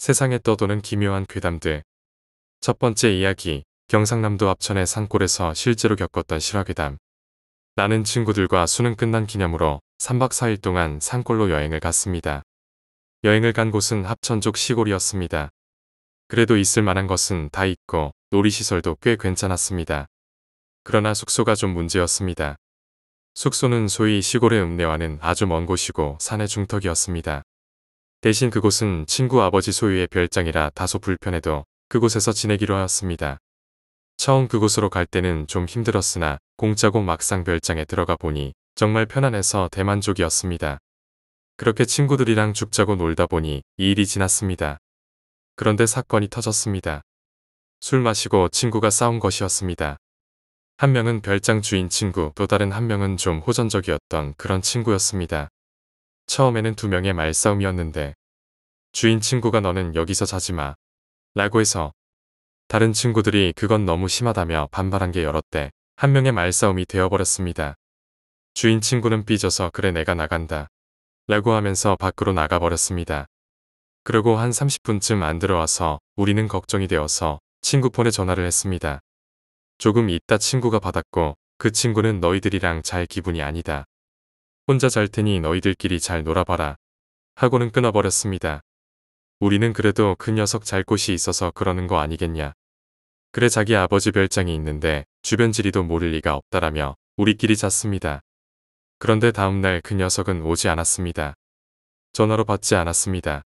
세상에 떠도는 기묘한 괴담들. 첫 번째 이야기, 경상남도 합천의 산골에서 실제로 겪었던 실화괴담. 나는 친구들과 수능 끝난 기념으로 3박 4일 동안 산골로 여행을 갔습니다. 여행을 간 곳은 합천 쪽 시골이었습니다. 그래도 있을 만한 것은 다 있고 놀이시설도 꽤 괜찮았습니다. 그러나 숙소가 좀 문제였습니다. 숙소는 소위 시골의 읍내와는 아주 먼 곳이고 산의 중턱이었습니다. 대신 그곳은 친구 아버지 소유의 별장이라 다소 불편해도 그곳에서 지내기로 하였습니다. 처음 그곳으로 갈 때는 좀 힘들었으나 공짜고 막상 별장에 들어가 보니 정말 편안해서 대만족이었습니다. 그렇게 친구들이랑 죽자고 놀다 보니 2일이 지났습니다. 그런데 사건이 터졌습니다. 술 마시고 친구가 싸운 것이었습니다. 한 명은 별장 주인 친구, 또 다른 한 명은 좀 호전적이었던 그런 친구였습니다. 처음에는 두 명의 말싸움이었는데 주인 친구가 너는 여기서 자지 마 라고 해서 다른 친구들이 그건 너무 심하다며 반발한 게 여러 때 한 명의 말싸움이 되어버렸습니다. 주인 친구는 삐져서 그래 내가 나간다 라고 하면서 밖으로 나가버렸습니다. 그러고 한 30분쯤 안 들어와서 우리는 걱정이 되어서 친구 폰에 전화를 했습니다. 조금 있다 친구가 받았고 그 친구는 너희들이랑 잘 기분이 아니다. 혼자 잘 테니 너희들끼리 잘 놀아봐라 하고는 끊어버렸습니다. 우리는 그래도 그 녀석 잘 곳이 있어서 그러는 거 아니겠냐. 그래 자기 아버지 별장이 있는데 주변 지리도 모를 리가 없다라며 우리끼리 잤습니다. 그런데 다음날 그 녀석은 오지 않았습니다. 전화로 받지 않았습니다.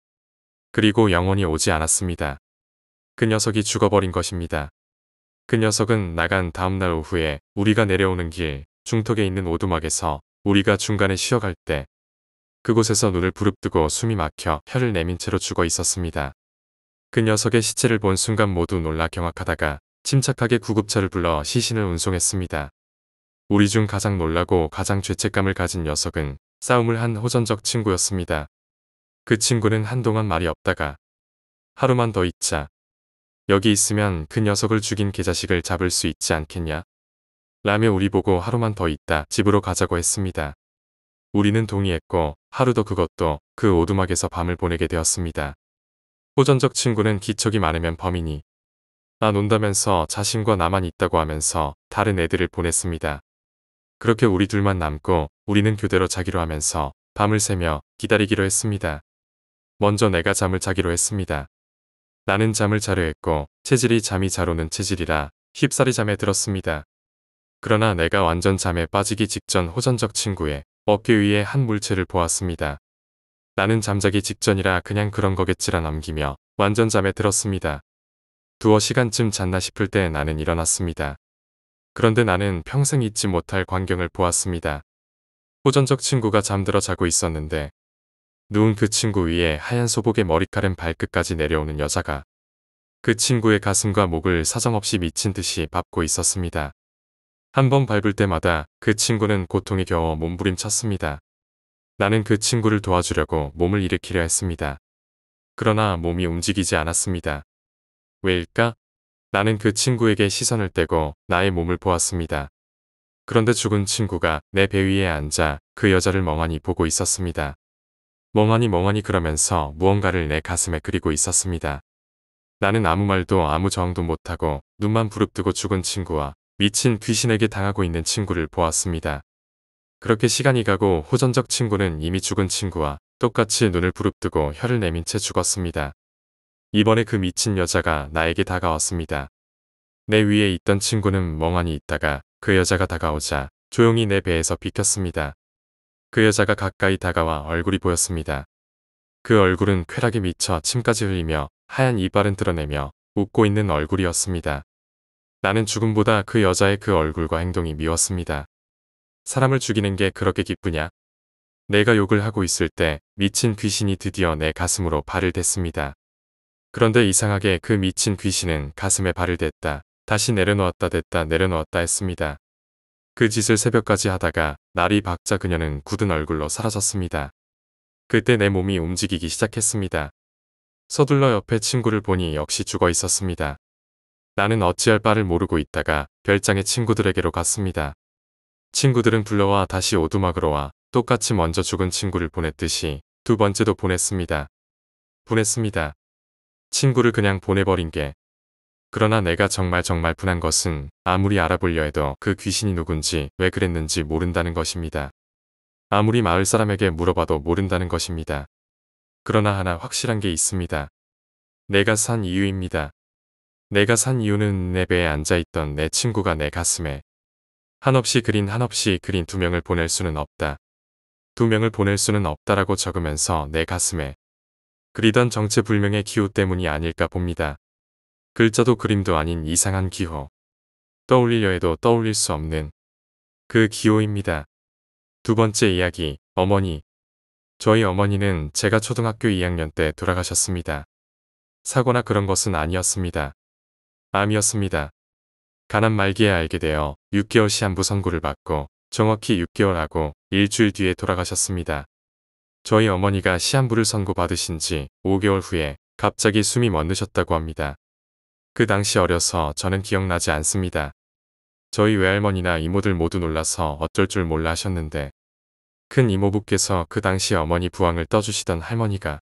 그리고 영원히 오지 않았습니다. 그 녀석이 죽어버린 것입니다. 그 녀석은 나간 다음날 오후에 우리가 내려오는 길 중턱에 있는 오두막에서 우리가 중간에 쉬어갈 때 그곳에서 눈을 부릅뜨고 숨이 막혀 혀를 내민 채로 죽어 있었습니다. 그 녀석의 시체를 본 순간 모두 놀라 경악하다가 침착하게 구급차를 불러 시신을 운송했습니다. 우리 중 가장 놀라고 가장 죄책감을 가진 녀석은 싸움을 한 호전적 친구였습니다. 그 친구는 한동안 말이 없다가 하루만 더 있자. 여기 있으면 그 녀석을 죽인 개자식을 잡을 수 있지 않겠냐? 라며 우리 보고 하루만 더 있다 집으로 가자고 했습니다. 우리는 동의했고 하루도 그것도 그 오두막에서 밤을 보내게 되었습니다. 호전적 친구는 기척이 많으면 범인이 나 논다면서 자신과 나만 있다고 하면서 다른 애들을 보냈습니다. 그렇게 우리 둘만 남고 우리는 교대로 자기로 하면서 밤을 새며 기다리기로 했습니다. 먼저 내가 잠을 자기로 했습니다. 나는 잠을 자려 했고 체질이 잠이 잘 오는 체질이라 쉽사리 잠에 들었습니다. 그러나 내가 완전 잠에 빠지기 직전 호전적 친구의 어깨 위에 한 물체를 보았습니다. 나는 잠자기 직전이라 그냥 그런 거겠지라 남기며 완전 잠에 들었습니다. 두어 시간쯤 잤나 싶을 때 나는 일어났습니다. 그런데 나는 평생 잊지 못할 광경을 보았습니다. 호전적 친구가 잠들어 자고 있었는데 누운 그 친구 위에 하얀 소복의 머리칼은 발끝까지 내려오는 여자가 그 친구의 가슴과 목을 사정없이 미친 듯이 밟고 있었습니다. 한 번 밟을 때마다 그 친구는 고통에 겨워 몸부림쳤습니다. 나는 그 친구를 도와주려고 몸을 일으키려 했습니다. 그러나 몸이 움직이지 않았습니다. 왜일까? 나는 그 친구에게 시선을 떼고 나의 몸을 보았습니다. 그런데 죽은 친구가 내 배 위에 앉아 그 여자를 멍하니 보고 있었습니다. 멍하니 그러면서 무언가를 내 가슴에 그리고 있었습니다. 나는 아무 말도 아무 저항도 못하고 눈만 부릅뜨고 죽은 친구와 미친 귀신에게 당하고 있는 친구를 보았습니다. 그렇게 시간이 가고 호전적 친구는 이미 죽은 친구와 똑같이 눈을 부릅뜨고 혀를 내민 채 죽었습니다. 이번에 그 미친 여자가 나에게 다가왔습니다. 내 위에 있던 친구는 멍하니 있다가 그 여자가 다가오자 조용히 내 배에서 비켰습니다. 그 여자가 가까이 다가와 얼굴이 보였습니다. 그 얼굴은 쾌락에 미쳐 침까지 흘리며 하얀 이빨은 드러내며 웃고 있는 얼굴이었습니다. 나는 죽음보다 그 여자의 그 얼굴과 행동이 미웠습니다. 사람을 죽이는 게 그렇게 기쁘냐? 내가 욕을 하고 있을 때 미친 귀신이 드디어 내 가슴으로 발을 댔습니다. 그런데 이상하게 그 미친 귀신은 가슴에 발을 댔다. 다시 내려놓았다 댔다 내려놓았다 했습니다. 그 짓을 새벽까지 하다가 날이 밝자 그녀는 굳은 얼굴로 사라졌습니다. 그때 내 몸이 움직이기 시작했습니다. 서둘러 옆에 친구를 보니 역시 죽어 있었습니다. 나는 어찌할 바를 모르고 있다가 별장의 친구들에게로 갔습니다. 친구들은 불러와 다시 오두막으로 와 똑같이 먼저 죽은 친구를 보냈듯이 두 번째도 보냈습니다. 친구를 그냥 보내버린 게. 그러나 내가 정말 분한 것은 아무리 알아보려 해도 그 귀신이 누군지 왜 그랬는지 모른다는 것입니다. 아무리 마을 사람에게 물어봐도 모른다는 것입니다. 그러나 하나 확실한 게 있습니다. 내가 산 이유입니다. 내가 산 이유는 내 배에 앉아있던 내 친구가 내 가슴에 한없이 그린 2명을 보낼 수는 없다. 2명을 보낼 수는 없다라고 적으면서 내 가슴에 그리던 정체불명의 기호 때문이 아닐까 봅니다. 글자도 그림도 아닌 이상한 기호. 떠올리려 해도 떠올릴 수 없는 그 기호입니다. 두 번째 이야기, 어머니. 저희 어머니는 제가 초등학교 2학년 때 돌아가셨습니다. 사고나 그런 것은 아니었습니다. 암이었습니다. 가난 말기에 알게 되어 6개월 시한부 선고를 받고 정확히 6개월하고 일주일 뒤에 돌아가셨습니다. 저희 어머니가 시한부를 선고받으신 지 5개월 후에 갑자기 숨이 멎으셨다고 합니다. 그 당시 어려서 저는 기억나지 않습니다. 저희 외할머니나 이모들 모두 놀라서 어쩔 줄 몰라 하셨는데 큰 이모부께서 그 당시 어머니 부항을 떠주시던 할머니가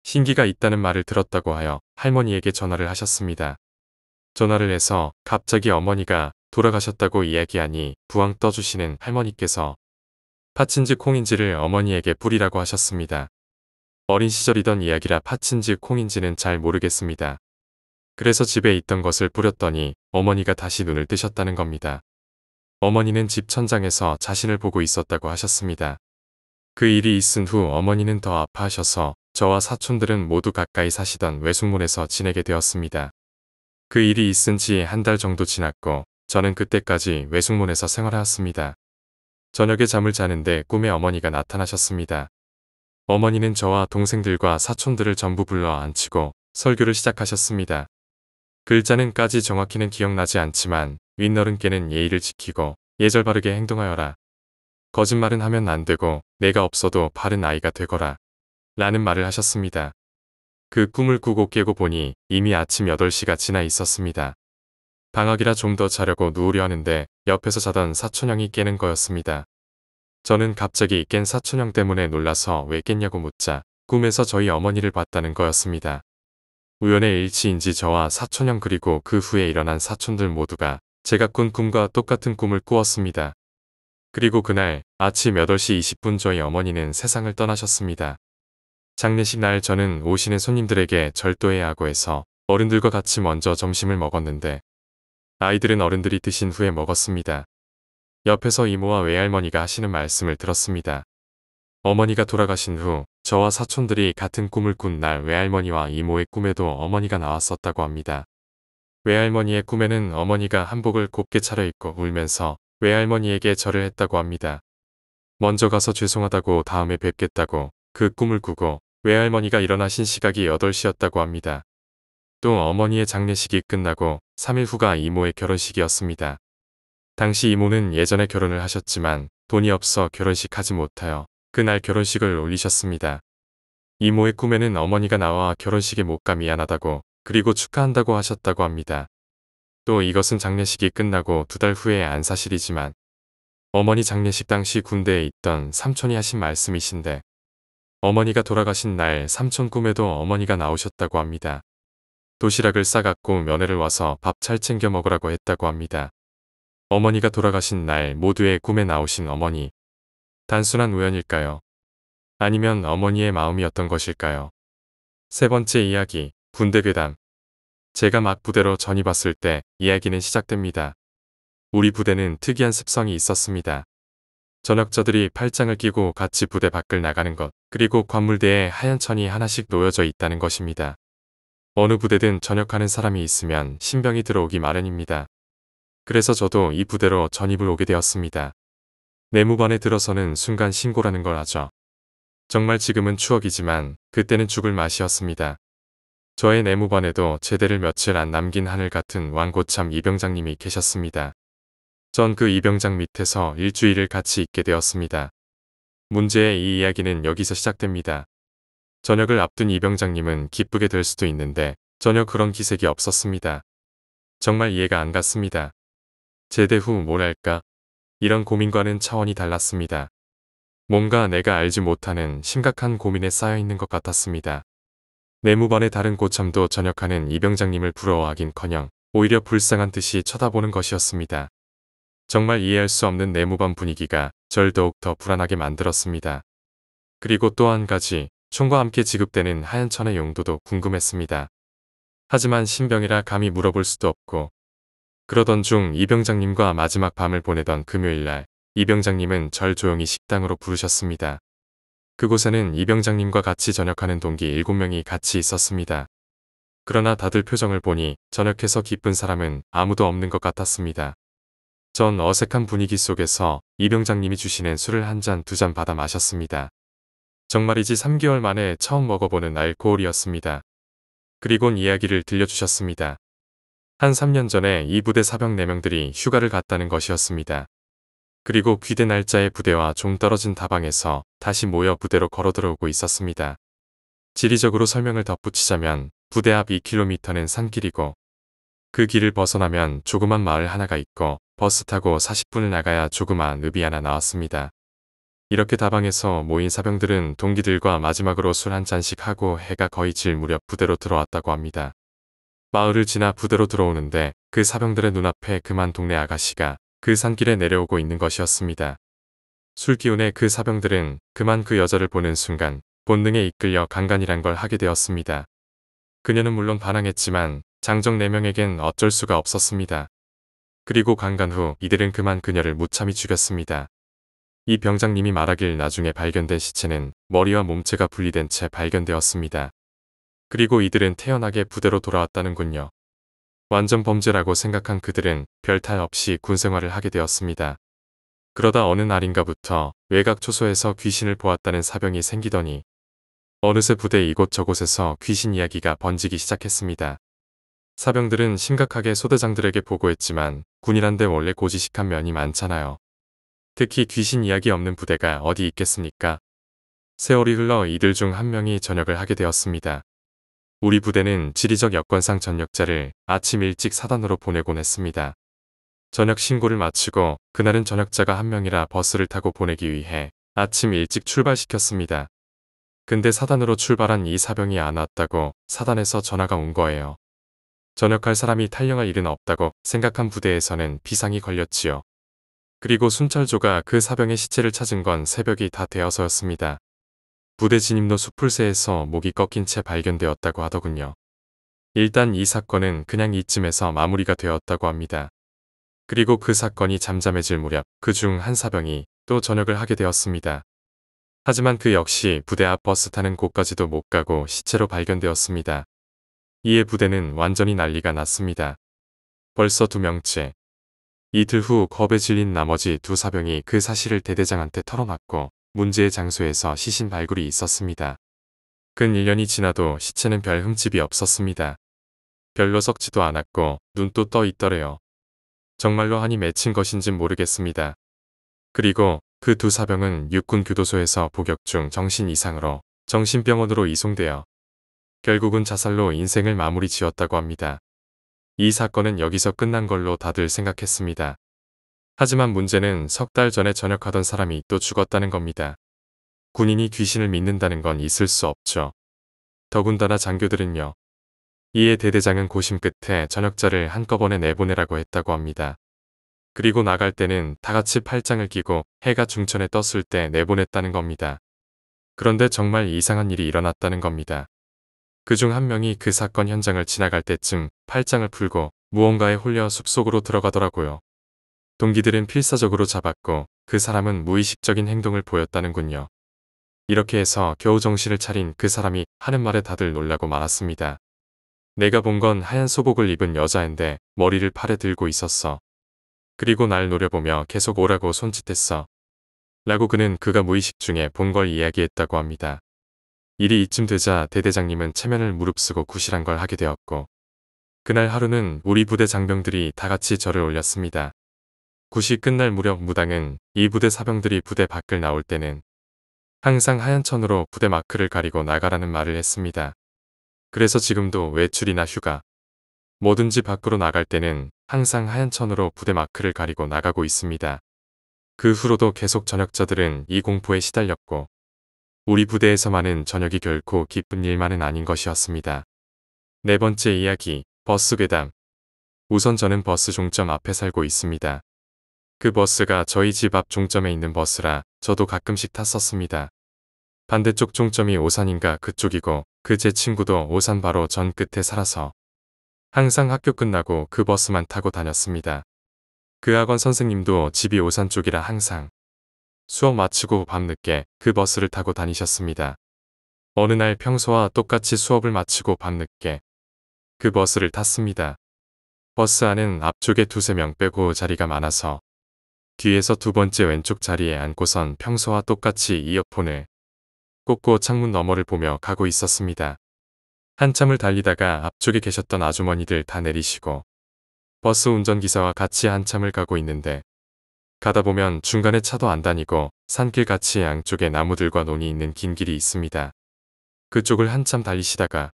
신기가 있다는 말을 들었다고 하여 할머니에게 전화를 하셨습니다. 전화를 해서 갑자기 어머니가 돌아가셨다고 이야기하니 부항 떠주시는 할머니께서 팥인지 콩인지를 어머니에게 뿌리라고 하셨습니다. 어린 시절이던 이야기라 팥인지 콩인지는 잘 모르겠습니다. 그래서 집에 있던 것을 뿌렸더니 어머니가 다시 눈을 뜨셨다는 겁니다. 어머니는 집 천장에서 자신을 보고 있었다고 하셨습니다. 그 일이 있은 후 어머니는 더 아파하셔서 저와 사촌들은 모두 가까이 사시던 외숙모에서 지내게 되었습니다. 그 일이 있은 지 한 달 정도 지났고 저는 그때까지 외숙모에서 생활해왔습니다. 저녁에 잠을 자는데 꿈에 어머니가 나타나셨습니다. 어머니는 저와 동생들과 사촌들을 전부 불러 앉히고 설교를 시작하셨습니다. 글자는까지 정확히는 기억나지 않지만 윗너른께는 예의를 지키고 예절 바르게 행동하여라. 거짓말은 하면 안 되고 내가 없어도 바른 아이가 되거라. 라는 말을 하셨습니다. 그 꿈을 꾸고 깨고 보니 이미 아침 8시가 지나 있었습니다. 방학이라 좀 더 자려고 누우려 하는데 옆에서 자던 사촌형이 깨는 거였습니다. 저는 갑자기 깬 사촌형 때문에 놀라서 왜 깼냐고 묻자 꿈에서 저희 어머니를 봤다는 거였습니다. 우연의 일치인지 저와 사촌형 그리고 그 후에 일어난 사촌들 모두가 제가 꾼 꿈과 똑같은 꿈을 꾸었습니다. 그리고 그날 아침 8시 20분 저희 어머니는 세상을 떠나셨습니다. 장례식 날 저는 오시는 손님들에게 절도해야 하고 해서 어른들과 같이 먼저 점심을 먹었는데 아이들은 어른들이 드신 후에 먹었습니다. 옆에서 이모와 외할머니가 하시는 말씀을 들었습니다. 어머니가 돌아가신 후 저와 사촌들이 같은 꿈을 꾼 날 외할머니와 이모의 꿈에도 어머니가 나왔었다고 합니다. 외할머니의 꿈에는 어머니가 한복을 곱게 차려입고 울면서 외할머니에게 절을 했다고 합니다. 먼저 가서 죄송하다고 다음에 뵙겠다고 그 꿈을 꾸고 외할머니가 일어나신 시각이 8시였다고 합니다. 또 어머니의 장례식이 끝나고 3일 후가 이모의 결혼식이었습니다. 당시 이모는 예전에 결혼을 하셨지만 돈이 없어 결혼식 하지 못하여 그날 결혼식을 올리셨습니다. 이모의 꿈에는 어머니가 나와 결혼식에 못 가 미안하다고 그리고 축하한다고 하셨다고 합니다. 또 이것은 장례식이 끝나고 2달 후의 안사실이지만 어머니 장례식 당시 군대에 있던 삼촌이 하신 말씀이신데 어머니가 돌아가신 날 삼촌 꿈에도 어머니가 나오셨다고 합니다. 도시락을 싸갖고 면회를 와서 밥 잘 챙겨 먹으라고 했다고 합니다. 어머니가 돌아가신 날 모두의 꿈에 나오신 어머니. 단순한 우연일까요? 아니면 어머니의 마음이었던 것일까요? 세 번째 이야기, 군대 괴담. 제가 막 부대로 전입왔을 때 이야기는 시작됩니다. 우리 부대는 특이한 습성이 있었습니다. 전역자들이 팔짱을 끼고 같이 부대 밖을 나가는 것, 그리고 관물대에 하얀 천이 하나씩 놓여져 있다는 것입니다. 어느 부대든 전역하는 사람이 있으면 신병이 들어오기 마련입니다. 그래서 저도 이 부대로 전입을 오게 되었습니다. 내무반에 들어서는 순간 신고라는 걸 하죠. 정말 지금은 추억이지만 그때는 죽을 맛이었습니다. 저의 내무반에도 제대를 며칠 안 남긴 하늘 같은 왕고참 이병장님이 계셨습니다. 전 그 이병장 밑에서 일주일을 같이 있게 되었습니다. 문제의 이 이야기는 여기서 시작됩니다. 전역을 앞둔 이병장님은 기쁘게 될 수도 있는데 전혀 그런 기색이 없었습니다. 정말 이해가 안 갔습니다. 제대 후 뭘 할까? 이런 고민과는 차원이 달랐습니다. 뭔가 내가 알지 못하는 심각한 고민에 쌓여 있는 것 같았습니다. 내무반의 다른 고참도 전역하는 이병장님을 부러워하긴커녕 오히려 불쌍한 듯이 쳐다보는 것이었습니다. 정말 이해할 수 없는 내무반 분위기가 절 더욱 더 불안하게 만들었습니다. 그리고 또 한 가지, 총과 함께 지급되는 하얀 천의 용도도 궁금했습니다. 하지만 신병이라 감히 물어볼 수도 없고, 그러던 중 이병장님과 마지막 밤을 보내던 금요일날 이병장님은 절 조용히 식당으로 부르셨습니다. 그곳에는 이병장님과 같이 전역하는 동기 7명이 같이 있었습니다. 그러나 다들 표정을 보니 전역해서 기쁜 사람은 아무도 없는 것 같았습니다. 전 어색한 분위기 속에서 이병장님이 주시는 술을 한 잔 두 잔 받아 마셨습니다. 정말이지 3개월 만에 처음 먹어보는 알코올이었습니다. 그리곤 이야기를 들려주셨습니다. 한 3년 전에 이 부대 사병 4명들이 휴가를 갔다는 것이었습니다. 그리고 귀대 날짜의 부대와 좀 떨어진 다방에서 다시 모여 부대로 걸어 들어오고 있었습니다. 지리적으로 설명을 덧붙이자면 부대 앞 2km는 산길이고 그 길을 벗어나면 조그만 마을 하나가 있고 버스 타고 40분을 나가야 조그마한 읍이 하나 나왔습니다. 이렇게 다방에서 모인 사병들은 동기들과 마지막으로 술 한 잔씩 하고 해가 거의 질 무렵 부대로 들어왔다고 합니다. 마을을 지나 부대로 들어오는데 그 사병들의 눈앞에 그만 동네 아가씨가 그 산길에 내려오고 있는 것이었습니다. 술기운에 그 사병들은 그만 그 여자를 보는 순간 본능에 이끌려 강간이란 걸 하게 되었습니다. 그녀는 물론 반항했지만 장정 4명에겐 어쩔 수가 없었습니다. 그리고 강간 후 이들은 그만 그녀를 무참히 죽였습니다. 이 병장님이 말하길 나중에 발견된 시체는 머리와 몸체가 분리된 채 발견되었습니다. 그리고 이들은 태연하게 부대로 돌아왔다는군요. 완전 범죄라고 생각한 그들은 별탈 없이 군생활을 하게 되었습니다. 그러다 어느 날인가부터 외곽 초소에서 귀신을 보았다는 사병이 생기더니 어느새 부대 이곳저곳에서 귀신 이야기가 번지기 시작했습니다. 사병들은 심각하게 소대장들에게 보고했지만 군이란 데 원래 고지식한 면이 많잖아요. 특히 귀신 이야기 없는 부대가 어디 있겠습니까? 세월이 흘러 이들 중 한 명이 전역을 하게 되었습니다. 우리 부대는 지리적 여건상 전역자를 아침 일찍 사단으로 보내곤 했습니다. 전역 신고를 마치고 그날은 전역자가 한 명이라 버스를 타고 보내기 위해 아침 일찍 출발시켰습니다. 근데 사단으로 출발한 이 사병이 안 왔다고 사단에서 전화가 온 거예요. 전역할 사람이 탈영할 일은 없다고 생각한 부대에서는 비상이 걸렸지요. 그리고 순찰조가 그 사병의 시체를 찾은 건 새벽이 다 되어서였습니다. 부대 진입로 수풀새에서 목이 꺾인 채 발견되었다고 하더군요. 일단 이 사건은 그냥 이쯤에서 마무리가 되었다고 합니다. 그리고 그 사건이 잠잠해질 무렵 그중 한 사병이 또 전역을 하게 되었습니다. 하지만 그 역시 부대 앞 버스 타는 곳까지도 못 가고 시체로 발견되었습니다. 이에 부대는 완전히 난리가 났습니다. 벌써 2명째. 이틀 후 겁에 질린 나머지 2 사병이 그 사실을 대대장한테 털어놨고 문제의 장소에서 시신 발굴이 있었습니다. 근 1년이 지나도 시체는 별 흠집이 없었습니다. 별로 썩지도 않았고 눈도 떠 있더래요. 정말로 한이 맺힌 것인진 모르겠습니다. 그리고 그 2 사병은 육군 교도소에서 복역 중 정신 이상으로 정신병원으로 이송되어 결국은 자살로 인생을 마무리 지었다고 합니다. 이 사건은 여기서 끝난 걸로 다들 생각했습니다. 하지만 문제는 석 달 전에 전역하던 사람이 또 죽었다는 겁니다. 군인이 귀신을 믿는다는 건 있을 수 없죠. 더군다나 장교들은요. 이에 대대장은 고심 끝에 전역자를 한꺼번에 내보내라고 했다고 합니다. 그리고 나갈 때는 다 같이 팔짱을 끼고 해가 중천에 떴을 때 내보냈다는 겁니다. 그런데 정말 이상한 일이 일어났다는 겁니다. 그중 한 명이 그 사건 현장을 지나갈 때쯤 팔짱을 풀고 무언가에 홀려 숲속으로 들어가더라고요. 동기들은 필사적으로 잡았고 그 사람은 무의식적인 행동을 보였다는군요. 이렇게 해서 겨우 정신을 차린 그 사람이 하는 말에 다들 놀라고 말았습니다. 내가 본 건 하얀 소복을 입은 여자인데 머리를 팔에 들고 있었어. 그리고 날 노려보며 계속 오라고 손짓했어. 라고 그는 그가 무의식 중에 본 걸 이야기했다고 합니다. 일이 이쯤 되자 대대장님은 체면을 무릅쓰고 구실한 걸 하게 되었고 그날 하루는 우리 부대 장병들이 다 같이 절을 올렸습니다. 굿이 끝날 무렵 무당은 이 부대 사병들이 부대 밖을 나올 때는 항상 하얀 천으로 부대 마크를 가리고 나가라는 말을 했습니다. 그래서 지금도 외출이나 휴가, 뭐든지 밖으로 나갈 때는 항상 하얀 천으로 부대 마크를 가리고 나가고 있습니다. 그 후로도 계속 전역자들은 이 공포에 시달렸고 우리 부대에서만은 저녁이 결코 기쁜 일만은 아닌 것이었습니다. 네 번째 이야기, 버스 괴담. 우선 저는 버스 종점 앞에 살고 있습니다. 그 버스가 저희 집 앞 종점에 있는 버스라 저도 가끔씩 탔었습니다. 반대쪽 종점이 오산인가 그쪽이고 그 제 친구도 오산 바로 전 끝에 살아서 항상 학교 끝나고 그 버스만 타고 다녔습니다. 그 학원 선생님도 집이 오산 쪽이라 항상 수업 마치고 밤늦게 그 버스를 타고 다니셨습니다. 어느 날 평소와 똑같이 수업을 마치고 밤늦게 그 버스를 탔습니다. 버스 안은 앞쪽에 두세 명 빼고 자리가 많아서 뒤에서 두 번째 왼쪽 자리에 앉고선 평소와 똑같이 이어폰을 꽂고 창문 너머를 보며 가고 있었습니다. 한참을 달리다가 앞쪽에 계셨던 아주머니들 다 내리시고 버스 운전기사와 같이 한참을 가고 있는데 가다 보면 중간에 차도 안 다니고 산길같이 양쪽에 나무들과 논이 있는 긴 길이 있습니다. 그쪽을 한참 달리시다가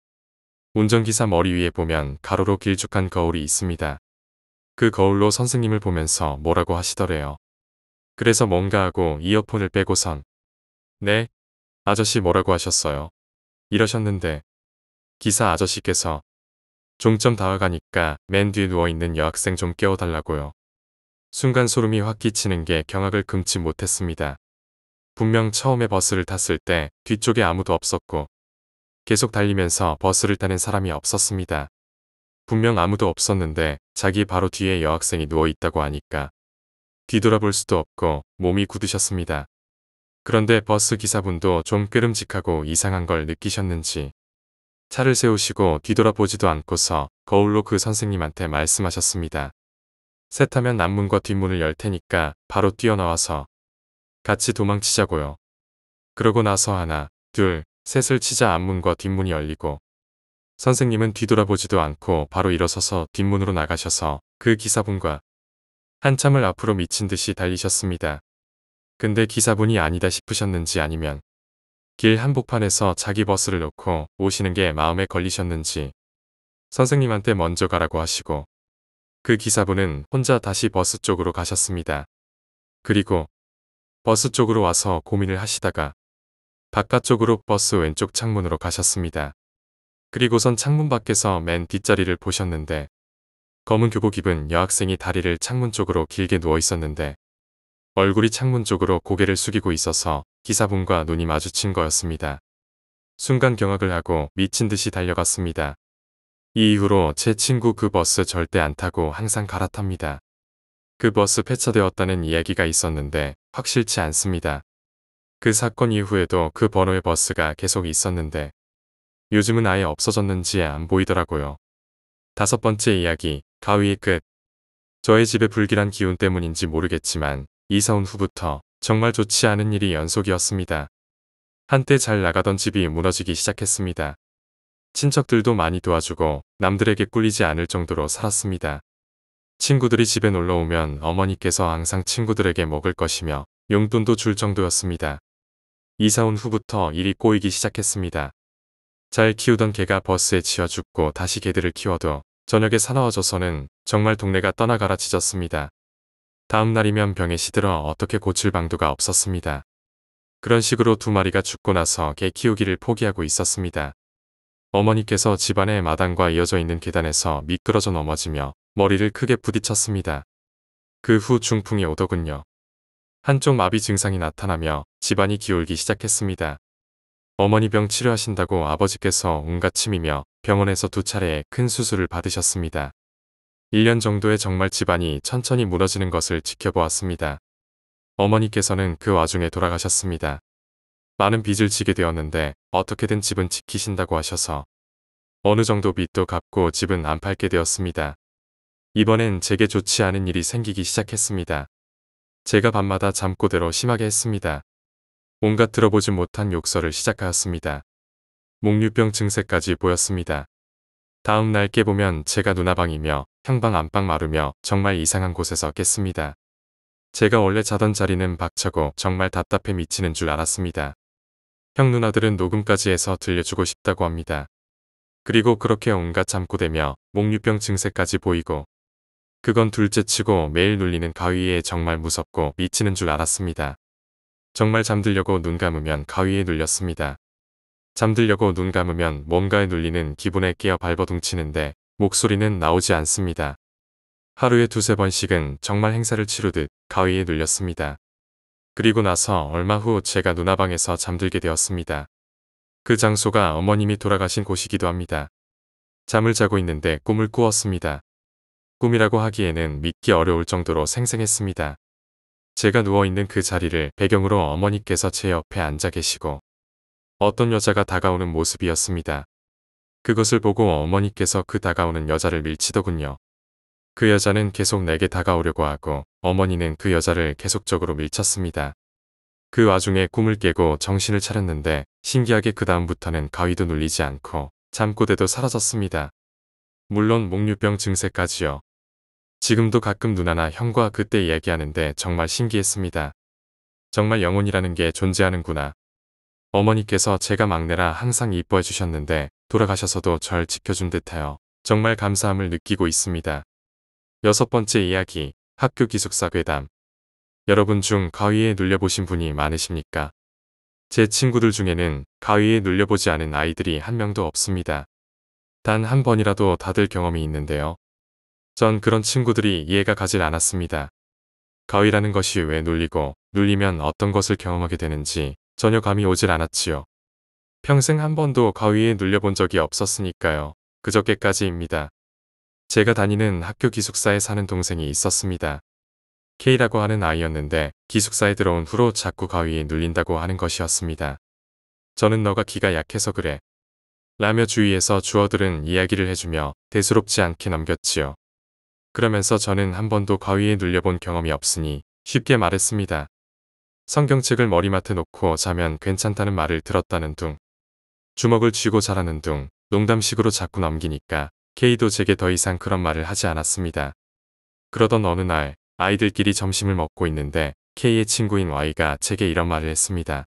운전기사 머리 위에 보면 가로로 길쭉한 거울이 있습니다. 그 거울로 선생님을 보면서 뭐라고 하시더래요. 그래서 뭔가 하고 이어폰을 빼고선 네, 아저씨 뭐라고 하셨어요? 이러셨는데 기사 아저씨께서 종점 다 와가니까 맨 뒤에 누워있는 여학생 좀 깨워달라고요. 순간 소름이 확 끼치는 게 경악을 금치 못했습니다. 분명 처음에 버스를 탔을 때 뒤쪽에 아무도 없었고 계속 달리면서 버스를 타는 사람이 없었습니다. 분명 아무도 없었는데 자기 바로 뒤에 여학생이 누워있다고 하니까 뒤돌아볼 수도 없고 몸이 굳으셨습니다. 그런데 버스 기사분도 좀 끄름직하고 이상한 걸 느끼셨는지 차를 세우시고 뒤돌아보지도 않고서 거울로 그 선생님한테 말씀하셨습니다. 셋하면 앞문과 뒷문을 열 테니까 바로 뛰어나와서 같이 도망치자고요. 그러고 나서 하나, 둘, 셋을 치자 앞문과 뒷문이 열리고 선생님은 뒤돌아보지도 않고 바로 일어서서 뒷문으로 나가셔서 그 기사분과 한참을 앞으로 미친 듯이 달리셨습니다. 근데 기사분이 아니다 싶으셨는지 아니면 길 한복판에서 자기 버스를 놓고 오시는 게 마음에 걸리셨는지 선생님한테 먼저 가라고 하시고 그 기사분은 혼자 다시 버스 쪽으로 가셨습니다. 그리고 버스 쪽으로 와서 고민을 하시다가 바깥쪽으로 버스 왼쪽 창문으로 가셨습니다. 그리고선 창문 밖에서 맨 뒷자리를 보셨는데 검은 교복 입은 여학생이 다리를 창문 쪽으로 길게 누워 있었는데 얼굴이 창문 쪽으로 고개를 숙이고 있어서 기사분과 눈이 마주친 거였습니다. 순간 경악을 하고 미친 듯이 달려갔습니다. 이 이후로 제 친구 그 버스 절대 안 타고 항상 갈아탑니다. 그 버스 폐차되었다는 이야기가 있었는데 확실치 않습니다. 그 사건 이후에도 그 번호의 버스가 계속 있었는데 요즘은 아예 없어졌는지 안 보이더라고요. 다섯 번째 이야기, 가위의 끝. 저의 집의 불길한 기운 때문인지 모르겠지만 이사 온 후부터 정말 좋지 않은 일이 연속이었습니다. 한때 잘 나가던 집이 무너지기 시작했습니다. 친척들도 많이 도와주고 남들에게 꿀리지 않을 정도로 살았습니다. 친구들이 집에 놀러 오면 어머니께서 항상 친구들에게 먹을 것이며 용돈도 줄 정도였습니다. 이사 온 후부터 일이 꼬이기 시작했습니다. 잘 키우던 개가 버스에 치여 죽고 다시 개들을 키워도 저녁에 사나워져서는 정말 동네가 떠나가라 짖었습니다. 다음 날이면 병에 시들어 어떻게 고칠 방도가 없었습니다. 그런 식으로 두 마리가 죽고 나서 개 키우기를 포기하고 있었습니다. 어머니께서 집안의 마당과 이어져 있는 계단에서 미끄러져 넘어지며 머리를 크게 부딪혔습니다. 그 후 중풍이 오더군요. 한쪽 마비 증상이 나타나며 집안이 기울기 시작했습니다. 어머니 병 치료하신다고 아버지께서 온갖 침이며 병원에서 2차례의 큰 수술을 받으셨습니다. 1년 정도에 정말 집안이 천천히 무너지는 것을 지켜보았습니다. 어머니께서는 그 와중에 돌아가셨습니다. 많은 빚을 지게 되었는데 어떻게든 집은 지키신다고 하셔서 어느 정도 빚도 갚고 집은 안 팔게 되었습니다. 이번엔 제게 좋지 않은 일이 생기기 시작했습니다. 제가 밤마다 잠꼬대로 심하게 했습니다. 온갖 들어보지 못한 욕설을 시작하였습니다. 목류병 증세까지 보였습니다. 다음 날 깨보면 제가 누나방이며 형방 안방 마루며 정말 이상한 곳에서 깼습니다. 제가 원래 자던 자리는 박차고 정말 답답해 미치는 줄 알았습니다. 형 누나들은 녹음까지 해서 들려주고 싶다고 합니다. 그리고 그렇게 온갖 잠꼬대며 목류병 증세까지 보이고 그건 둘째치고 매일 눌리는 가위에 정말 무섭고 미치는 줄 알았습니다. 정말 잠들려고 눈 감으면 가위에 눌렸습니다. 잠들려고 눈 감으면 뭔가에 눌리는 기분에 깨어 발버둥치는데 목소리는 나오지 않습니다. 하루에 두세 번씩은 정말 행사를 치르듯 가위에 눌렸습니다. 그리고 나서 얼마 후 제가 누나방에서 잠들게 되었습니다. 그 장소가 어머님이 돌아가신 곳이기도 합니다. 잠을 자고 있는데 꿈을 꾸었습니다. 꿈이라고 하기에는 믿기 어려울 정도로 생생했습니다. 제가 누워있는 그 자리를 배경으로 어머니께서 제 옆에 앉아 계시고 어떤 여자가 다가오는 모습이었습니다. 그것을 보고 어머니께서 그 다가오는 여자를 밀치더군요. 그 여자는 계속 내게 다가오려고 하고 어머니는 그 여자를 계속적으로 밀쳤습니다. 그 와중에 꿈을 깨고 정신을 차렸는데 신기하게 그 다음부터는 가위도 눌리지 않고 잠꼬대도 사라졌습니다. 물론 목류병 증세까지요. 지금도 가끔 누나나 형과 그때 이야기하는데 정말 신기했습니다. 정말 영혼이라는 게 존재하는구나. 어머니께서 제가 막내라 항상 이뻐해 주셨는데 돌아가셔서도 절 지켜준 듯하여 정말 감사함을 느끼고 있습니다. 6번째 이야기, 학교 기숙사 괴담. 여러분 중 가위에 눌려보신 분이 많으십니까? 제 친구들 중에는 가위에 눌려보지 않은 아이들이 한 명도 없습니다. 단 한 번이라도 다들 경험이 있는데요. 전 그런 친구들이 이해가 가질 않았습니다. 가위라는 것이 왜 눌리고 눌리면 어떤 것을 경험하게 되는지 전혀 감이 오질 않았지요. 평생 한 번도 가위에 눌려본 적이 없었으니까요. 그저께까지입니다. 제가 다니는 학교 기숙사에 사는 동생이 있었습니다. K라고 하는 아이였는데 기숙사에 들어온 후로 자꾸 가위에 눌린다고 하는 것이었습니다. 저는 너가 기가 약해서 그래 라며 주위에서 주어들은 이야기를 해주며 대수롭지 않게 넘겼지요. 그러면서 저는 한 번도 가위에 눌려본 경험이 없으니 쉽게 말했습니다. 성경책을 머리맡에 놓고 자면 괜찮다는 말을 들었다는 둥. 주먹을 쥐고 자라는 둥. 농담식으로 자꾸 넘기니까 K도 제게 더 이상 그런 말을 하지 않았습니다. 그러던 어느 날 아이들끼리 점심을 먹고 있는데 K의 친구인 Y가 제게 이런 말을 했습니다.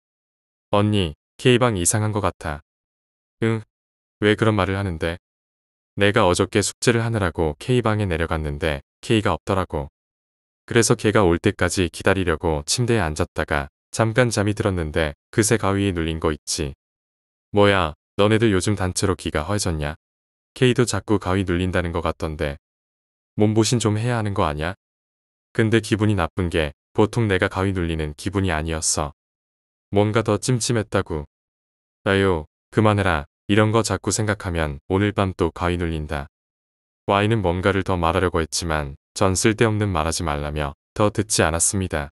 언니, K방 이상한 것 같아. 응, 왜 그런 말을 하는데? 내가 어저께 숙제를 하느라고 K방에 내려갔는데 K가 없더라고. 그래서 걔가 올 때까지 기다리려고 침대에 앉았다가 잠깐 잠이 들었는데 그새 가위에 눌린 거 있지. 뭐야, 너네들 요즘 단체로 기가 허해졌냐? K도 자꾸 가위 눌린다는 것 같던데. 몸보신 좀 해야 하는 거 아냐? 근데 기분이 나쁜 게 보통 내가 가위 눌리는 기분이 아니었어. 뭔가 더 찜찜했다고. 아유, 그만해라. 이런 거 자꾸 생각하면 오늘 밤 또 가위 눌린다. Y는 뭔가를 더 말하려고 했지만 전 쓸데없는 말하지 말라며 더 듣지 않았습니다.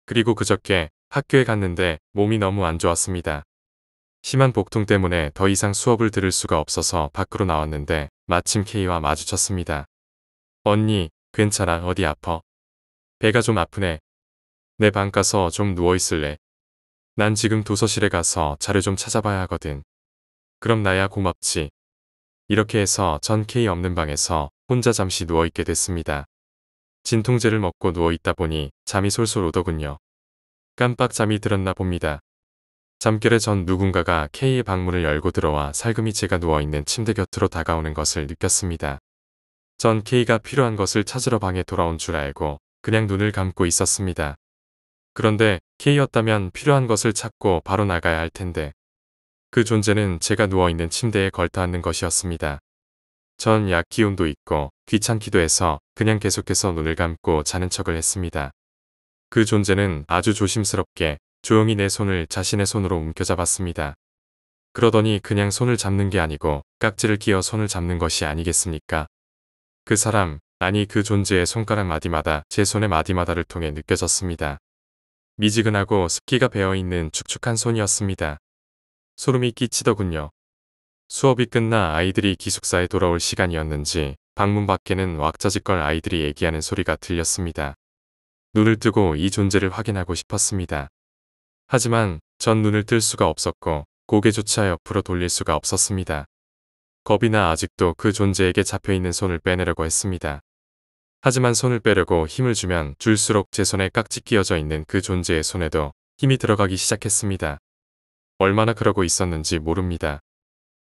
그리고 그저께 학교에 갔는데 몸이 너무 안 좋았습니다. 심한 복통 때문에 더 이상 수업을 들을 수가 없어서 밖으로 나왔는데 마침 K와 마주쳤습니다. 언니, 괜찮아? 어디 아파? 배가 좀 아프네. 내 방 가서 좀 누워있을래? 난 지금 도서실에 가서 자료 좀 찾아봐야 하거든. 그럼 나야 고맙지. 이렇게 해서 전 K 없는 방에서 혼자 잠시 누워있게 됐습니다. 진통제를 먹고 누워있다 보니 잠이 솔솔 오더군요. 깜빡 잠이 들었나 봅니다. 잠결에 전 누군가가 K의 방문을 열고 들어와 살금이 제가 누워있는 침대 곁으로 다가오는 것을 느꼈습니다. 전 K가 필요한 것을 찾으러 방에 돌아온 줄 알고 그냥 눈을 감고 있었습니다. 그런데 K였다면 필요한 것을 찾고 바로 나가야 할 텐데 그 존재는 제가 누워있는 침대에 걸터앉는 것이었습니다. 전 약 기운도 있고 귀찮기도 해서 그냥 계속해서 눈을 감고 자는 척을 했습니다. 그 존재는 아주 조심스럽게 조용히 내 손을 자신의 손으로 움켜잡았습니다. 그러더니 그냥 손을 잡는 게 아니고 깍지를 끼어 손을 잡는 것이 아니겠습니까? 그 사람, 아니 그 존재의 손가락 마디마다 제 손의 마디마다를 통해 느껴졌습니다. 미지근하고 습기가 배어있는 축축한 손이었습니다. 소름이 끼치더군요. 수업이 끝나 아이들이 기숙사에 돌아올 시간이었는지 방문 밖에는 왁자지껄 아이들이 얘기하는 소리가 들렸습니다. 눈을 뜨고 이 존재를 확인하고 싶었습니다. 하지만 전 눈을 뜰 수가 없었고 고개조차 옆으로 돌릴 수가 없었습니다. 겁이 나 아직도 그 존재에게 잡혀있는 손을 빼내려고 했습니다. 하지만 손을 빼려고 힘을 주면 줄수록 제 손에 깍지 끼어져 있는 그 존재의 손에도 힘이 들어가기 시작했습니다. 얼마나 그러고 있었는지 모릅니다.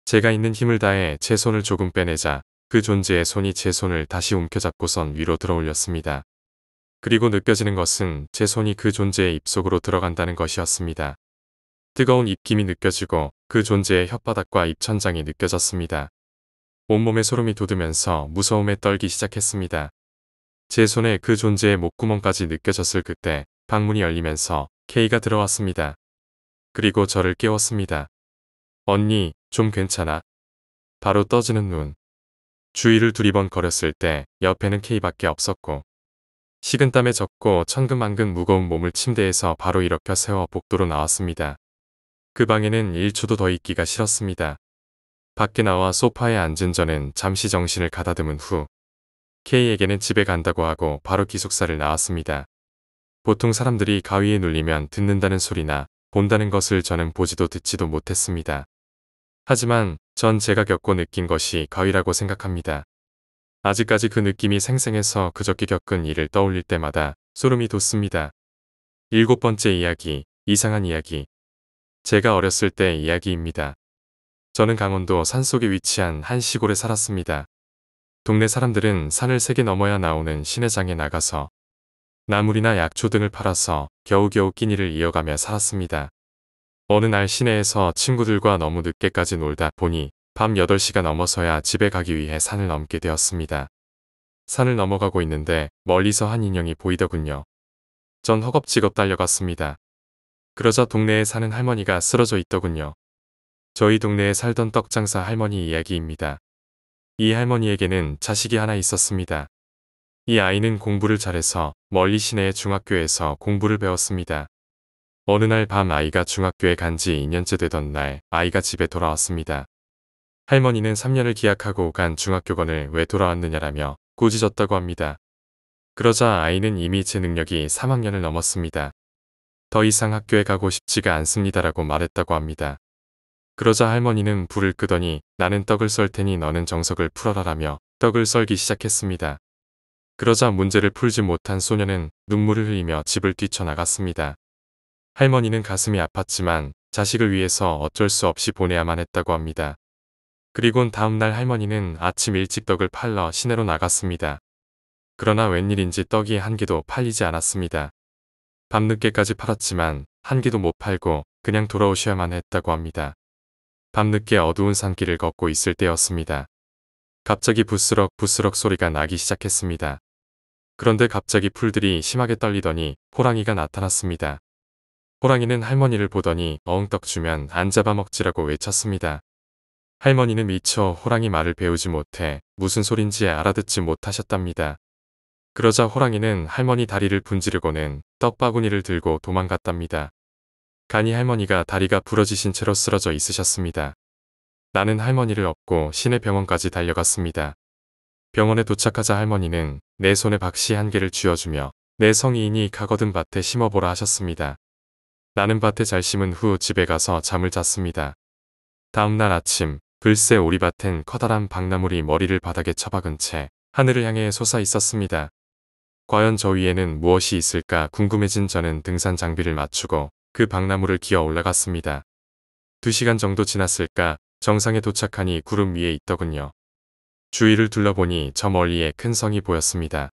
제가 있는 힘을 다해 제 손을 조금 빼내자 그 존재의 손이 제 손을 다시 움켜잡고선 위로 들어올렸습니다. 그리고 느껴지는 것은 제 손이 그 존재의 입속으로 들어간다는 것이었습니다. 뜨거운 입김이 느껴지고 그 존재의 혓바닥과 입천장이 느껴졌습니다. 온몸에 소름이 돋으면서 무서움에 떨기 시작했습니다. 제 손에 그 존재의 목구멍까지 느껴졌을 그때 방문이 열리면서 K가 들어왔습니다. 그리고 저를 깨웠습니다. 언니, 좀 괜찮아? 바로 떠지는 눈. 주위를 두리번 거렸을 때 옆에는 K밖에 없었고 식은땀에 젖고 천근만근 무거운 몸을 침대에서 바로 일으켜 세워 복도로 나왔습니다. 그 방에는 1초도 더 있기가 싫었습니다. 밖에 나와 소파에 앉은 저는 잠시 정신을 가다듬은 후 K에게는 집에 간다고 하고 바로 기숙사를 나왔습니다. 보통 사람들이 가위에 눌리면 듣는다는 소리나 본다는 것을 저는 보지도 듣지도 못했습니다. 하지만 전 제가 겪고 느낀 것이 가위라고 생각합니다. 아직까지 그 느낌이 생생해서 그저께 겪은 일을 떠올릴 때마다 소름이 돋습니다. 7번째 이야기, 이상한 이야기. 제가 어렸을 때 이야기입니다. 저는 강원도 산속에 위치한 한 시골에 살았습니다. 동네 사람들은 산을 3개 넘어야 나오는 시내장에 나가서 나물이나 약초 등을 팔아서 겨우겨우 끼니를 이어가며 살았습니다. 어느 날 시내에서 친구들과 너무 늦게까지 놀다 보니 밤 8시가 넘어서야 집에 가기 위해 산을 넘게 되었습니다. 산을 넘어가고 있는데 멀리서 한 인형이 보이더군요. 전 허겁지겁 달려갔습니다. 그러자 동네에 사는 할머니가 쓰러져 있더군요. 저희 동네에 살던 떡장사 할머니 이야기입니다. 이 할머니에게는 자식이 하나 있었습니다. 이 아이는 공부를 잘해서 멀리 시내의 중학교에서 공부를 배웠습니다. 어느 날 밤 아이가 중학교에 간 지 2년째 되던 날 아이가 집에 돌아왔습니다. 할머니는 3년을 기약하고 간 중학교건을 왜 돌아왔느냐라며 꾸짖었다고 합니다. 그러자 아이는 이미 제 능력이 3학년을 넘었습니다. 더 이상 학교에 가고 싶지가 않습니다라고 말했다고 합니다. 그러자 할머니는 불을 끄더니 나는 떡을 썰 테니 너는 정석을 풀어라라며 떡을 썰기 시작했습니다. 그러자 문제를 풀지 못한 소녀는 눈물을 흘리며 집을 뛰쳐나갔습니다. 할머니는 가슴이 아팠지만 자식을 위해서 어쩔 수 없이 보내야만 했다고 합니다. 그리곤 다음날 할머니는 아침 일찍 떡을 팔러 시내로 나갔습니다. 그러나 웬일인지 떡이 한 개도 팔리지 않았습니다. 밤늦게까지 팔았지만 한 개도 못 팔고 그냥 돌아오셔야만 했다고 합니다. 밤늦게 어두운 산길을 걷고 있을 때였습니다. 갑자기 부스럭부스럭 소리가 나기 시작했습니다. 그런데 갑자기 풀들이 심하게 떨리더니 호랑이가 나타났습니다. 호랑이는 할머니를 보더니 어흥떡 주면 안 잡아먹지라고 외쳤습니다. 할머니는 미처 호랑이 말을 배우지 못해 무슨 소린지 알아듣지 못하셨답니다. 그러자 호랑이는 할머니 다리를 분지르고는 떡바구니를 들고 도망갔답니다. 간이 할머니가 다리가 부러지신 채로 쓰러져 있으셨습니다. 나는 할머니를 업고 시내 병원까지 달려갔습니다. 병원에 도착하자 할머니는 내 손에 박씨 한 개를 쥐어주며 내 성의인이 가거든 밭에 심어보라 하셨습니다. 나는 밭에 잘 심은 후 집에 가서 잠을 잤습니다. 다음날 아침 글쎄 우리 밭엔 커다란 박나물이 머리를 바닥에 처박은 채 하늘을 향해 솟아 있었습니다. 과연 저 위에는 무엇이 있을까 궁금해진 저는 등산 장비를 맞추고 그 박나무를 기어 올라갔습니다. 2시간 정도 지났을까 정상에 도착하니 구름 위에 있더군요. 주위를 둘러보니 저 멀리에 큰 성이 보였습니다.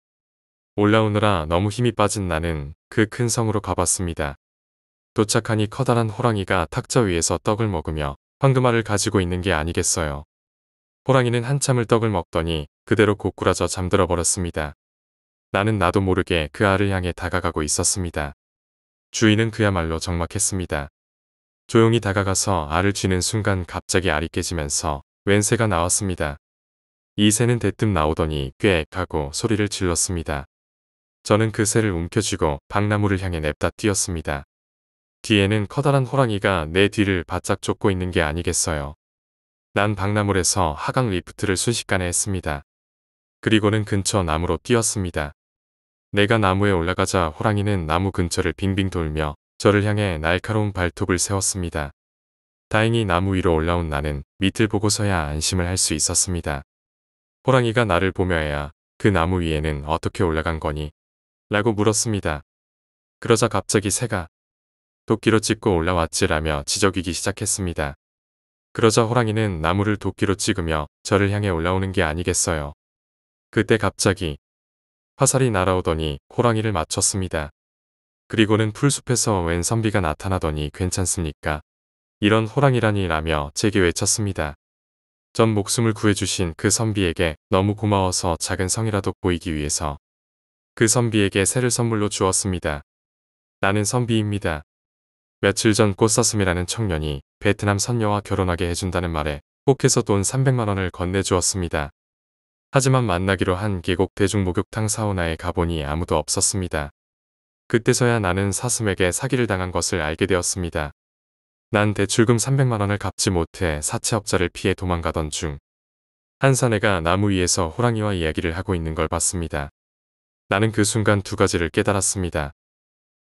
올라오느라 너무 힘이 빠진 나는 그 큰 성으로 가봤습니다. 도착하니 커다란 호랑이가 탁자 위에서 떡을 먹으며 황금알을 가지고 있는 게 아니겠어요. 호랑이는 한참을 떡을 먹더니 그대로 고꾸라져 잠들어 버렸습니다. 나는 나도 모르게 그 알을 향해 다가가고 있었습니다. 주인은 그야말로 적막했습니다. 조용히 다가가서 알을 쥐는 순간 갑자기 알이 깨지면서 웬 새가 나왔습니다. 이 새는 대뜸 나오더니 꽥 하고 소리를 질렀습니다. 저는 그 새를 움켜쥐고 박나무를 향해 냅다 뛰었습니다. 뒤에는 커다란 호랑이가 내 뒤를 바짝 쫓고 있는 게 아니겠어요. 난 박나물에서 하강 리프트를 순식간에 했습니다. 그리고는 근처 나무로 뛰었습니다. 내가 나무에 올라가자 호랑이는 나무 근처를 빙빙 돌며 저를 향해 날카로운 발톱을 세웠습니다. 다행히 나무 위로 올라온 나는 밑을 보고서야 안심을 할 수 있었습니다. 호랑이가 나를 보며야 그 나무 위에는 어떻게 올라간 거니? 라고 물었습니다. 그러자 갑자기 새가 도끼로 찍고 올라왔지라며 지저귀기 시작했습니다. 그러자 호랑이는 나무를 도끼로 찍으며 저를 향해 올라오는 게 아니겠어요. 그때 갑자기 화살이 날아오더니 호랑이를 맞췄습니다. 그리고는 풀숲에서 웬 선비가 나타나더니 괜찮습니까? 이런 호랑이라니 라며 제게 외쳤습니다. 전 목숨을 구해주신 그 선비에게 너무 고마워서 작은 성이라도 보이기 위해서 그 선비에게 새를 선물로 주었습니다. 나는 선비입니다. 며칠 전 꽃사슴이라는 청년이 베트남 선녀와 결혼하게 해준다는 말에 꼭 해서 돈 300만 원을 건네주었습니다. 하지만 만나기로 한 계곡 대중목욕탕 사우나에 가보니 아무도 없었습니다. 그때서야 나는 사슴에게 사기를 당한 것을 알게 되었습니다. 난 대출금 300만 원을 갚지 못해 사채업자를 피해 도망가던 중 한 사내가 나무 위에서 호랑이와 이야기를 하고 있는 걸 봤습니다. 나는 그 순간 두 가지를 깨달았습니다.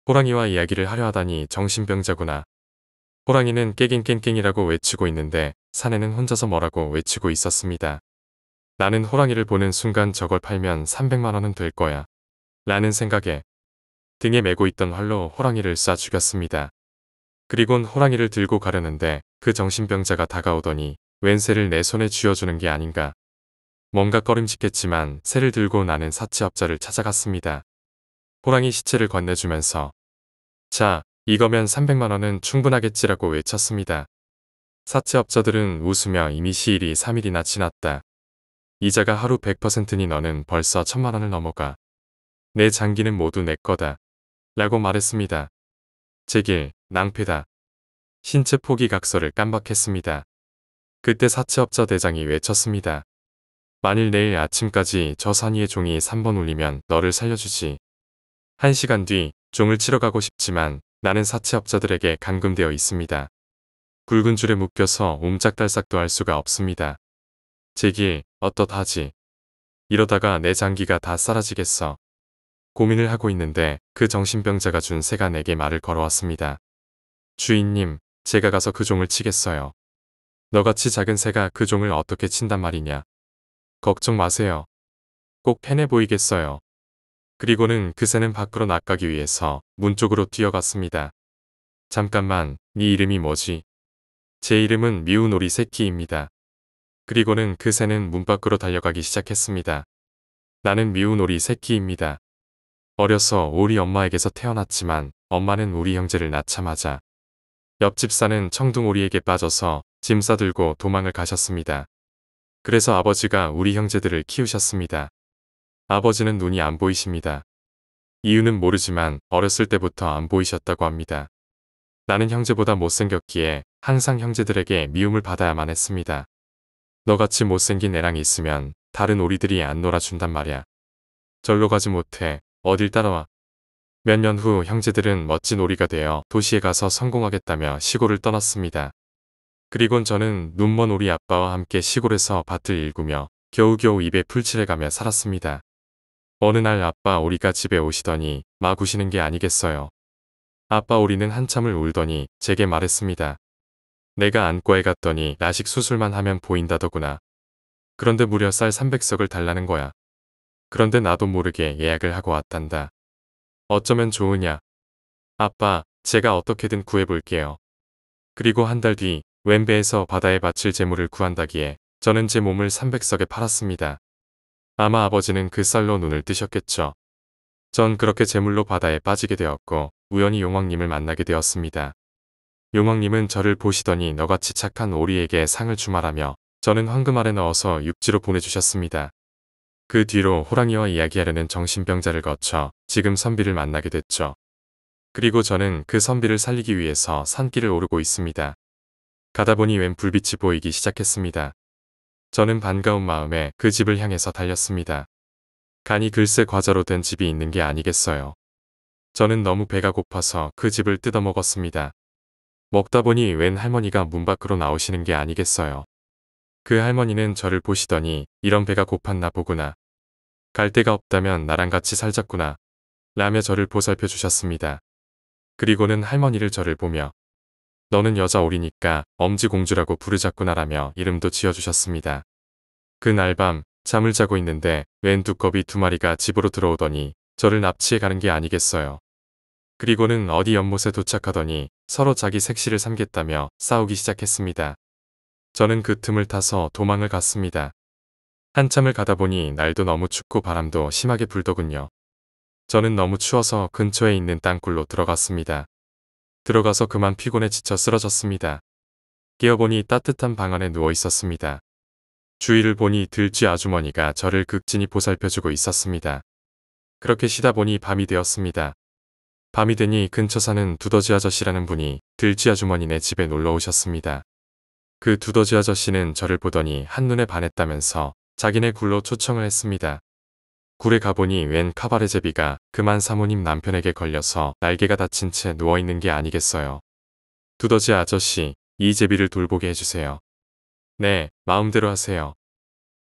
호랑이와 이야기를 하려 하다니 정신병자구나. 호랑이는 깨긴 깽깽이라고 외치고 있는데 사내는 혼자서 뭐라고 외치고 있었습니다. 나는 호랑이를 보는 순간 저걸 팔면 300만 원은 될 거야. 라는 생각에 등에 메고 있던 활로 호랑이를 쏴 죽였습니다. 그리곤 호랑이를 들고 가려는데 그 정신병자가 다가오더니 웬 새를 내 손에 쥐어주는 게 아닌가. 뭔가 꺼림칙했지만 새를 들고 나는 사채업자를 찾아갔습니다. 호랑이 시체를 건네주면서 자, 이거면 300만 원은 충분하겠지라고 외쳤습니다. 사채업자들은 웃으며 이미 시일이 3일이나 지났다. 이자가 하루 100%니 너는 벌써 1000만 원을 넘어가. 내 장기는 모두 내 거다. 라고 말했습니다. 제길, 낭패다. 신체 포기각서를 깜박했습니다. 그때 사채업자 대장이 외쳤습니다. 만일 내일 아침까지 저 산위의 종이 3번 울리면 너를 살려주지. 1시간 뒤 종을 치러 가고 싶지만 나는 사채업자들에게 감금되어 있습니다. 굵은 줄에 묶여서 옴짝달싹도 할 수가 없습니다. 제길, 어떻하지? 이러다가 내 장기가 다 사라지겠어. 고민을 하고 있는데 그 정신병자가 준 새가 내게 말을 걸어왔습니다. 주인님, 제가 가서 그 종을 치겠어요. 너같이 작은 새가 그 종을 어떻게 친단 말이냐. 걱정 마세요. 꼭 해내 보이겠어요. 그리고는 그 새는 밖으로 나가기 위해서 문 쪽으로 뛰어갔습니다. 잠깐만, 네 이름이 뭐지? 제 이름은 미운 오리 새끼입니다. 그리고는 그 새는 문 밖으로 달려가기 시작했습니다. 나는 미운 오리 새끼입니다. 어려서 오리 엄마에게서 태어났지만 엄마는 우리 형제를 낳자마자 옆집 사는 청둥오리에게 빠져서 짐 싸들고 도망을 가셨습니다. 그래서 아버지가 우리 형제들을 키우셨습니다. 아버지는 눈이 안 보이십니다. 이유는 모르지만 어렸을 때부터 안 보이셨다고 합니다. 나는 형제보다 못생겼기에 항상 형제들에게 미움을 받아야만 했습니다. 너같이 못생긴 애랑 있으면 다른 오리들이 안 놀아준단 말야. 절로 가지 못해 어딜 따라와. 몇 년 후 형제들은 멋진 오리가 되어 도시에 가서 성공하겠다며 시골을 떠났습니다. 그리곤 저는 눈먼 오리 아빠와 함께 시골에서 밭을 일구며 겨우겨우 입에 풀칠해가며 살았습니다. 어느 날 아빠 오리가 집에 오시더니 막 우시는 게 아니겠어요. 아빠 오리는 한참을 울더니 제게 말했습니다. 내가 안과에 갔더니 라식 수술만 하면 보인다더구나. 그런데 무려 쌀 300석을 달라는 거야. 그런데 나도 모르게 예약을 하고 왔단다. 어쩌면 좋으냐? 아빠, 제가 어떻게든 구해볼게요. 그리고 한 달 뒤 웬배에서 바다에 바칠 재물을 구한다기에 저는 제 몸을 300석에 팔았습니다. 아마 아버지는 그 쌀로 눈을 뜨셨겠죠. 전 그렇게 재물로 바다에 빠지게 되었고 우연히 용왕님을 만나게 되었습니다. 용왕님은 저를 보시더니 너같이 착한 오리에게 상을 주마라며 저는 황금알에 넣어서 육지로 보내주셨습니다. 그 뒤로 호랑이와 이야기하려는 정신병자를 거쳐 지금 선비를 만나게 됐죠. 그리고 저는 그 선비를 살리기 위해서 산길을 오르고 있습니다. 가다 보니 웬 불빛이 보이기 시작했습니다. 저는 반가운 마음에 그 집을 향해서 달렸습니다. 간이 글쎄 과자로 된 집이 있는 게 아니겠어요. 저는 너무 배가 고파서 그 집을 뜯어먹었습니다. 먹다 보니 웬 할머니가 문 밖으로 나오시는 게 아니겠어요. 그 할머니는 저를 보시더니 이런 배가 고팠나 보구나. 갈 데가 없다면 나랑 같이 살자꾸나. 라며 저를 보살펴 주셨습니다. 그리고는 할머니를 저를 보며 너는 여자 오리니까 엄지공주라고 부르자꾸나라며 이름도 지어주셨습니다. 그날 밤 잠을 자고 있는데 웬 두꺼비 2마리가 집으로 들어오더니 저를 납치해 가는 게 아니겠어요. 그리고는 어디 연못에 도착하더니 서로 자기 색시를 삼겠다며 싸우기 시작했습니다. 저는 그 틈을 타서 도망을 갔습니다. 한참을 가다 보니 날도 너무 춥고 바람도 심하게 불더군요. 저는 너무 추워서 근처에 있는 땅굴로 들어갔습니다. 들어가서 그만 피곤해 지쳐 쓰러졌습니다. 깨어보니 따뜻한 방 안에 누워 있었습니다. 주위를 보니 들쥐 아주머니가 저를 극진히 보살펴주고 있었습니다. 그렇게 쉬다 보니 밤이 되었습니다. 밤이 되니 근처 사는 두더지 아저씨라는 분이 들쥐 아주머니네 집에 놀러 오셨습니다. 그 두더지 아저씨는 저를 보더니 한눈에 반했다면서 자기네 굴로 초청을 했습니다. 굴에 가보니 웬 카바레제비가 그만 사모님 남편에게 걸려서 날개가 다친 채 누워있는 게 아니겠어요. 두더지 아저씨, 이 제비를 돌보게 해주세요. 네, 마음대로 하세요.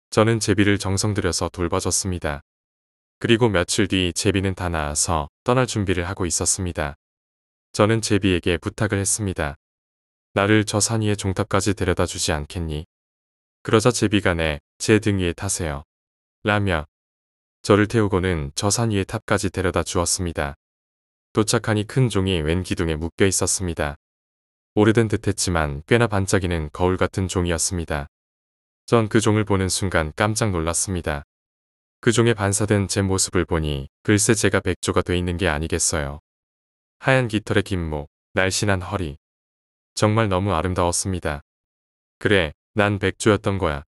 저는 제비를 정성 들여서 돌봐줬습니다. 그리고 며칠 뒤 제비는 다 나아서 떠날 준비를 하고 있었습니다. 저는 제비에게 부탁을 했습니다. 나를 저 산 위의 종탑까지 데려다 주지 않겠니? 그러자 제비가 네, 제 등 위에 타세요. 라며 저를 태우고는 저 산 위의 탑까지 데려다 주었습니다. 도착하니 큰 종이 웬 기둥에 묶여 있었습니다. 오래된 듯했지만 꽤나 반짝이는 거울 같은 종이었습니다. 전 그 종을 보는 순간 깜짝 놀랐습니다. 그 종에 반사된 제 모습을 보니 글쎄 제가 백조가 돼 있는 게 아니겠어요. 하얀 깃털의 긴 목, 날씬한 허리. 정말 너무 아름다웠습니다. 그래, 난 백조였던 거야.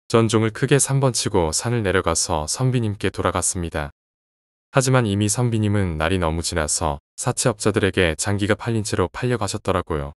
전 종을 크게 3번 치고 산을 내려가서 선비님께 돌아갔습니다. 하지만 이미 선비님은 날이 너무 지나서 사채업자들에게 장기가 팔린 채로 팔려가셨더라고요.